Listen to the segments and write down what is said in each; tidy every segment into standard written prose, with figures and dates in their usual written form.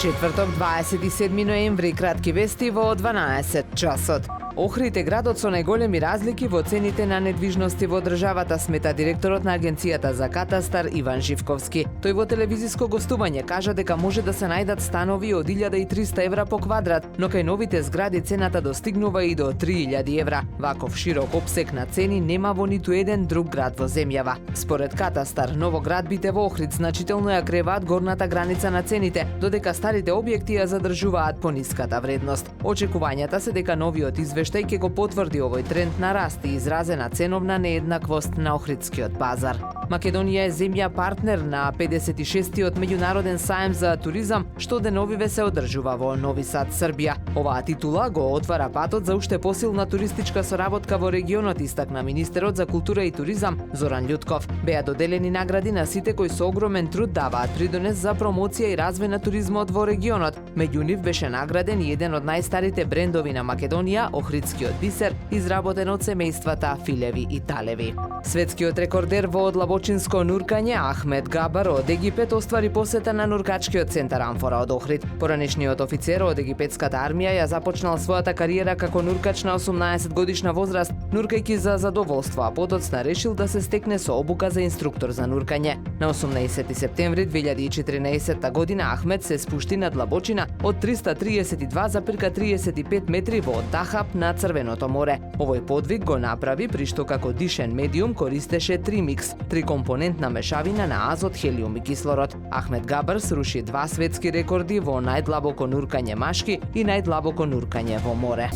Четврток, 27 ноември, кратки вести во 12 часот. Охрид е градот со најголеми разлики во цените на недвижности во државата, смета директорот на Агенцијата за катастар Иван Живковски. Тој во телевизиско гостување кажа дека може да се најдат станови од 1300 евра по квадрат, но кај новите згради цената достигнува и до 3000 евра. Ваков широк опсек на цени нема во ниту еден друг град во земјава. Според катастар, новоградбите во Охрид значително ја креваат горната граница на цените, додека старите објекти ја задржуваат пониската вредност. Очекувањата се дека новиот извештај ќе го потврди овој тренд на раст и изразена ценовна нееднаквост на охридскиот пазар. Македонија е земја партнер на 56-тиот меѓународен саем за туризам, што деновиве се одржува во Нови Сад, Србија. Оваа титула го отвара патот за уште посилна туристичка соработка во регионот, истакна министерот за култура и туризам Зоран Љутков. Беа доделени награди на сите кои со огромен труд даваат придонес за промоција и развој на туризмот во регионот. Меѓу нив беше награден и еден од најстарите брендови на Македонија, Охридскиот бисер, изработен од семејствата Филеви и Талеви. Светскиот рекордер во одлабочинско нуркање Ахмед Габар од Египет оствари посета на нуркачкиот центар Амфора од Охрид. Поранешниот офицер од египетската армија ја започнал својата кариера како нуркач на 18 годишна возраст, нуркајќи за задоволство, а подоцна решил да се стекне со обука за инструктор за нуркање. На 18 септември 2014 година Ахмед се спушти на длабочина од 332,35 метри во Дахаб на Црвеното море. Овој подвиг го направи при што како дишен медиум користеше тримикс, трикомпонентна мешавина на азот, хелиум и кислород. Ахмед Габар сруши 2 светски рекорди во најдлабоко нуркање машки и најдлабоко нуркање во море.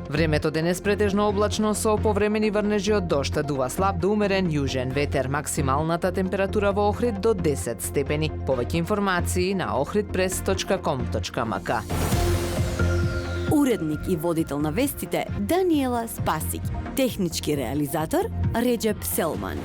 Времето денес претежно облачно со повремени врнежи од дожд, дува слаб до умерен јужен ветер, максималната температура во Охрид до 10 степени. Повеќе информации на ohridpress.com.mk. Уредник и водител на вестите Даниела Спасик, технички реализатор Реджеп Селман.